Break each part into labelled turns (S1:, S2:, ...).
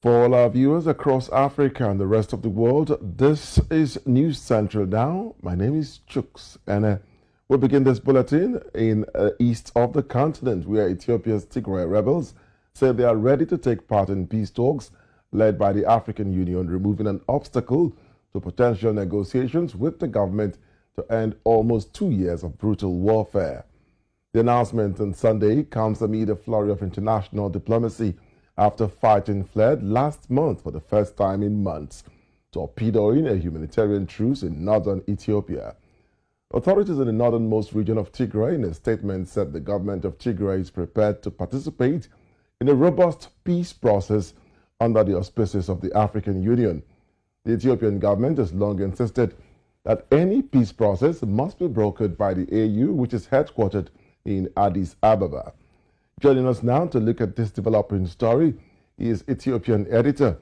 S1: For all our viewers across Africa and the rest of the world, this is News Central now. My name is Chooks, and we'll begin this bulletin in east of the continent, where Ethiopia's Tigray rebels say they are ready to take part in peace talks led by the African Union, removing an obstacle to potential negotiations with the government to end almost 2 years of brutal warfare. The announcement on Sunday comes amid a flurry of international diplomacy after fighting fled last month for the first time in months, torpedoing a humanitarian truce in northern Ethiopia. Authorities in the northernmost region of Tigray in a statement said the government of Tigray is prepared to participate in a robust peace process under the auspices of the African Union. The Ethiopian government has long insisted that any peace process must be brokered by the AU, which is headquartered in Addis Ababa. Joining us now to look at this developing story is Ethiopian editor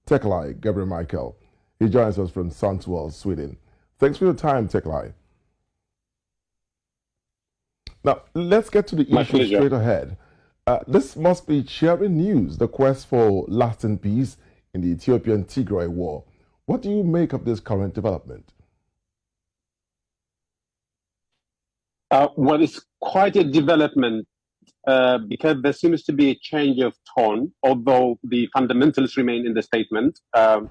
S1: Teklai Gebremicheal. He joins us from Sundsvall, Sweden. Thanks for your time, Teklai. Now, let's get to the issue straight ahead. This must be cheering news, the quest for lasting peace in the Ethiopian Tigray war. What do you make of this current development?
S2: Well, it's quite a development because there seems to be a change of tone, although the fundamentals remain in the statement. Up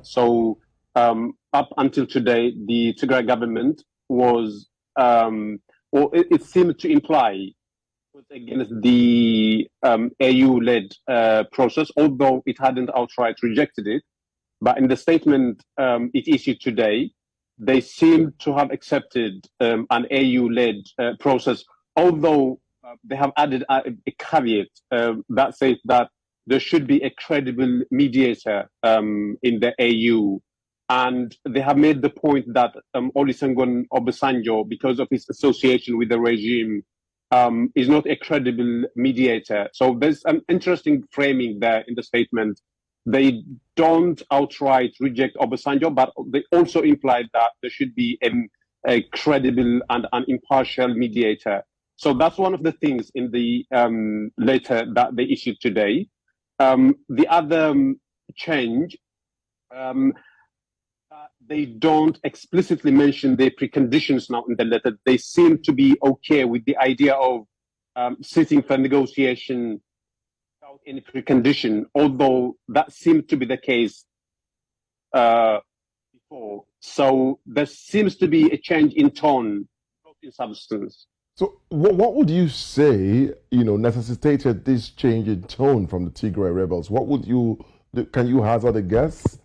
S2: until today, the Tigray government was, or it seemed to imply, was against the AU-led process, although it hadn't outright rejected it. But in the statement it issued today, they seem to have accepted an AU-led process, although they have added a caveat that says that there should be a credible mediator in the AU. And they have made the point that Olusegun Obasanjo, because of his association with the regime, is not a credible mediator. So there's an interesting framing there in the statement. They don't outright reject Obasanjo, but they also implied that there should be a credible and an impartial mediator. So that's one of the things in the letter that they issued today. The other change, they don't explicitly mention the preconditions now in the letter. They seem to be okay with the idea of sitting for negotiation without any precondition, although that seemed to be the case before. So there seems to be a change in tone, not in substance.
S1: So what would you say, necessitated this change in tone from the Tigray rebels? What would can you hazard a guess?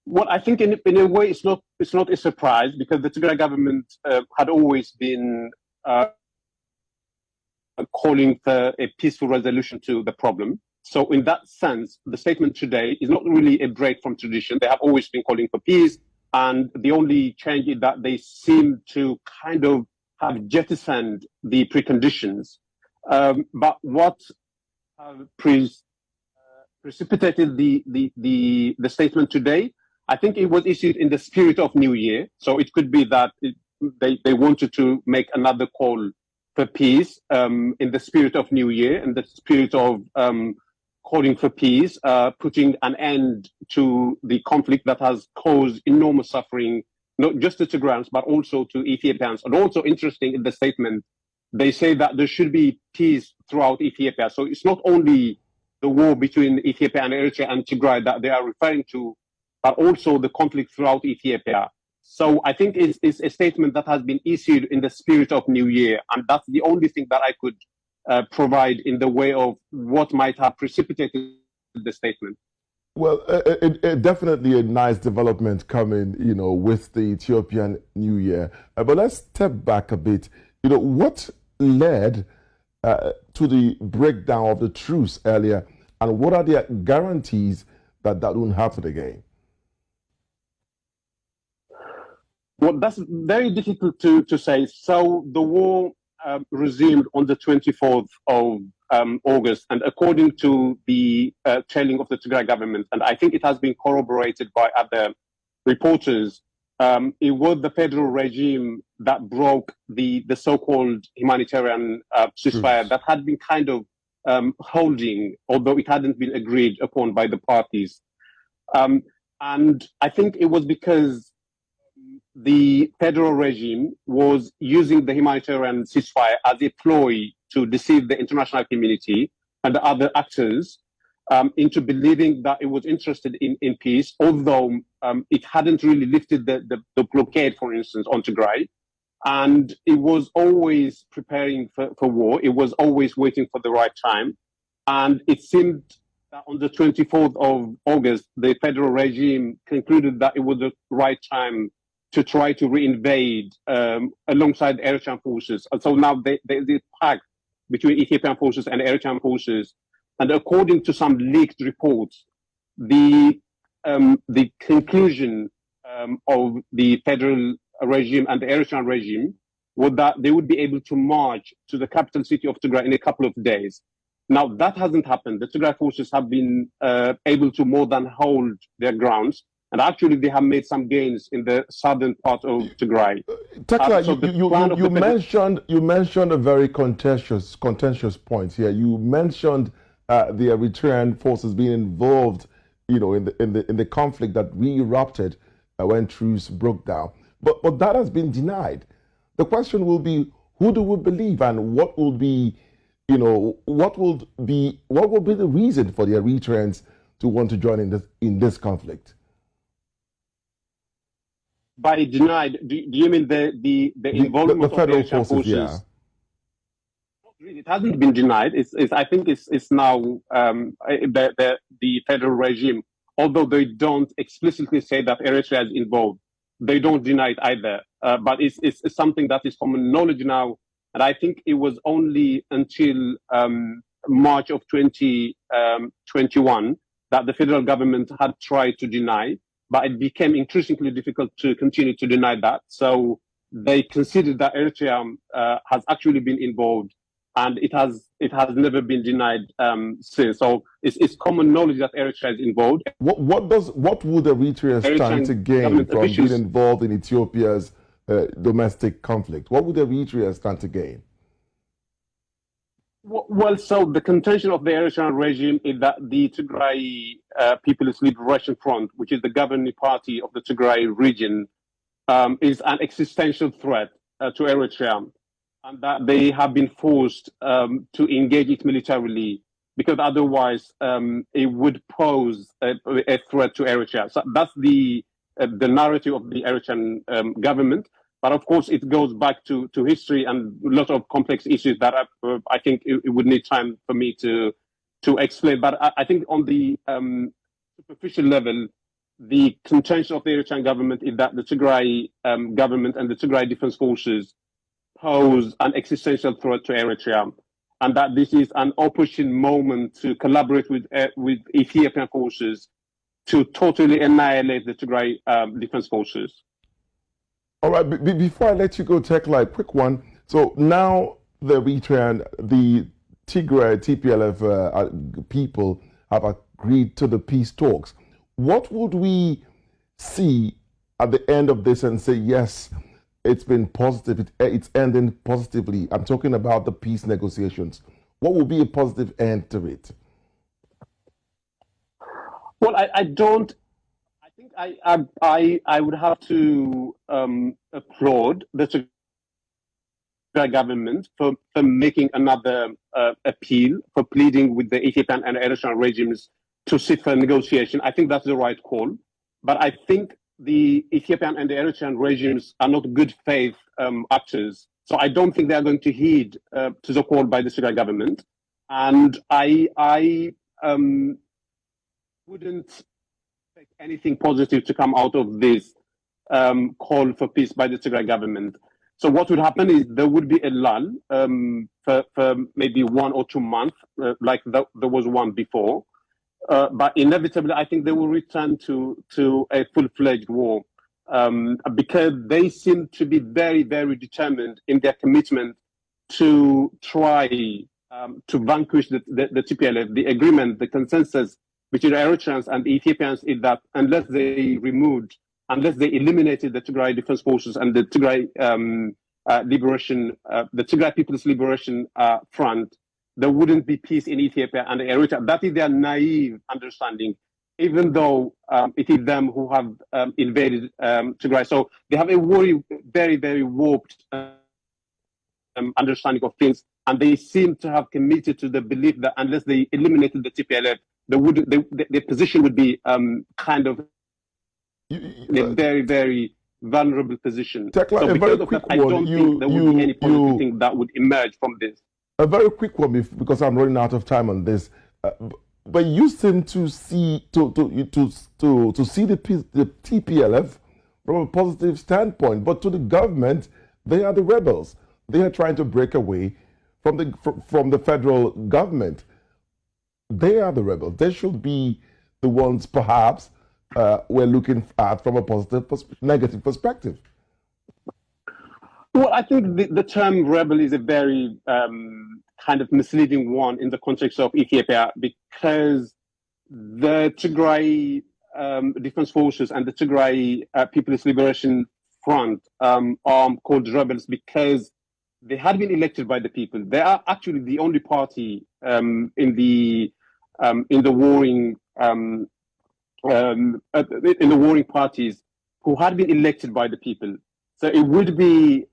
S2: Well, I think in a way it's not a surprise, because the Tigray government had always been calling for a peaceful resolution to the problem. So in that sense, the statement today is not really a break from tradition. They have always been calling for peace, and the only change is that they seem to kind of have jettisoned the preconditions. But what precipitated the statement today, I think it was issued in the spirit of New Year. So it could be that they wanted to make another call for peace in the spirit of New Year, in the spirit of calling for peace, putting an end to the conflict that has caused enormous suffering, not just to Tigrayans, but also to Ethiopians. And also interesting in the statement, they say that there should be peace throughout Ethiopia. So it's not only the war between Ethiopia and Eritrea and Tigray that they are referring to, but also the conflict throughout Ethiopia. So I think it's a statement that has been issued in the spirit of New Year, and that's the only thing that I could provide in the way of what might have precipitated the statement.
S1: Well, definitely a nice development coming, with the Ethiopian New Year. But let's step back a bit. What led to the breakdown of the truce earlier, and what are the guarantees that won't happen again?
S2: Well, that's very difficult to say. So the war resumed on the 24th of August, and according to the telling of the Tigray government, and I think it has been corroborated by other reporters, it was the federal regime that broke the so-called humanitarian ceasefire that had been kind of holding, although it hadn't been agreed upon by the parties. And I think it was because the federal regime was using the humanitarian ceasefire as a ploy to deceive the international community and the other actors into believing that it was interested in peace, although it hadn't really lifted the blockade, for instance, on Tigray. And it was always preparing for war. It was always waiting for the right time. And it seemed that on the 24th of August, the federal regime concluded that it was the right time to try to reinvade alongside the Eritrean forces. And so now they pact between Ethiopian forces and Eritrean forces. And according to some leaked reports, the conclusion of the federal regime and the Eritrean regime was that they would be able to march to the capital city of Tigray in a couple of days. Now, that hasn't happened. The Tigray forces have been able to more than hold their grounds. And actually, they have made some gains in the southern part of Tigray.
S1: Teklai, you mentioned a very contentious point here. You mentioned the Eritrean forces being involved, in the conflict that re-erupted when truce broke down. But that has been denied. The question will be, who do we believe, and what will be, what will be the reason for the Eritreans to want to join in this conflict?
S2: By denied, do you mean the involvement
S1: the federal
S2: of the forces?
S1: Yeah.
S2: It hasn't been denied. I think it's now the federal regime, although they don't explicitly say that Eritrea is involved, they don't deny it either. But it's something that is common knowledge now. And I think it was only until March of 2021 that the federal government had tried to deny, but it became increasingly difficult to continue to deny that. So they considered that Eritrea has actually been involved, and it has never been denied since. So it's common knowledge that Eritrea is involved.
S1: What would Eritrea stand to gain from being involved in Ethiopia's domestic conflict? What would Eritrea stand to gain?
S2: Well, so the contention of the Eritrean regime is that the Tigray People's Liberation Front, which is the governing party of the Tigray region, is an existential threat to Eritrea, and that they have been forced to engage it militarily, because otherwise it would pose a threat to Eritrea. So that's the narrative of the Eritrean government. But of course, it goes back to history and a lot of complex issues that I think it would need time for me to explain. But I think on the superficial level, the contention of the Eritrean government is that the Tigray government and the Tigray Defense Forces pose an existential threat to Eritrea, and that this is an opportune moment to collaborate with Ethiopian forces to totally annihilate the Tigray Defense Forces.
S1: All right, before I let you go, Teklai, quick one. So now the Eritrean, the Tigray, TPLF people have agreed to the peace talks. What would we see at the end of this and say, yes, it's been positive, it's ending positively? I'm talking about the peace negotiations. What would be a positive end to it?
S2: Well, I don't. I would have to applaud the Tigray government for making another appeal, for pleading with the Ethiopian and Eritrean regimes to sit for negotiation. I think that's the right call. But I think the Ethiopian and the Eritrean regimes are not good faith actors. So I don't think they are going to heed to the call by the Tigray government. And I wouldn't anything positive to come out of this call for peace by the Tigray government. So what would happen is there would be a lull for maybe 1 or 2 months, like there was one before. But inevitably, I think they will return to a full-fledged war because they seem to be very, very determined in their commitment to try to vanquish the TPLF. The agreement, the consensus between the Eritreans and the Ethiopians is that unless they eliminated the Tigray Defense Forces and the Tigray the Tigray People's Liberation Front, there wouldn't be peace in Ethiopia and Eritrea. That is their naive understanding, even though it is them who have invaded Tigray. So they have a very, very warped understanding of things, and they seem to have committed to the belief that unless they eliminated the TPLF, their position would be kind of a very, very vulnerable position.
S1: Teklai,
S2: so because of that, I don't think there would be any positive thing that would emerge from this.
S1: A very quick one, because I'm running out of time on this. But you seem to see the TPLF from a positive standpoint, but to the government, they are the rebels. They are trying to break away from the federal government. They are the rebels. They should be the ones, perhaps, we're looking at from a negative perspective.
S2: Well, I think the term rebel is a very kind of misleading one in the context of Ethiopia, because the Tigray Defense Forces and the Tigray People's Liberation Front are called rebels because they had been elected by the people. They are actually the only party in the warring parties who had been elected by the people. So it would be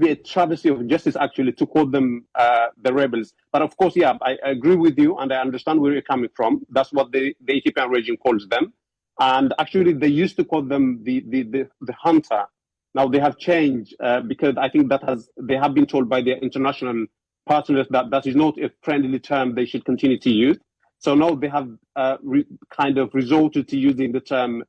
S2: a travesty of justice actually to call them the rebels. But of course, yeah, I agree with you, and I understand where you're coming from. That's what the Ethiopian regime calls them. And actually, they used to call them the hunter. Now they have changed because I think they have been told by their international partners that is not a friendly term they should continue to use. So now they have kind of resorted to using the term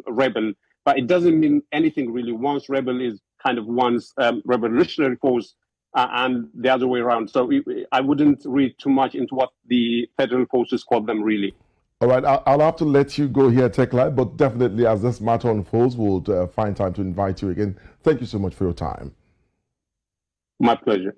S2: rebel, but it doesn't mean anything really. Once rebel is kind of one's revolutionary force and the other way around. So I wouldn't read too much into what the federal forces call them really.
S1: All right, I'll have to let you go here, Teklai, but definitely as this matter unfolds, we'll find time to invite you again. Thank you so much for your time.
S2: My pleasure.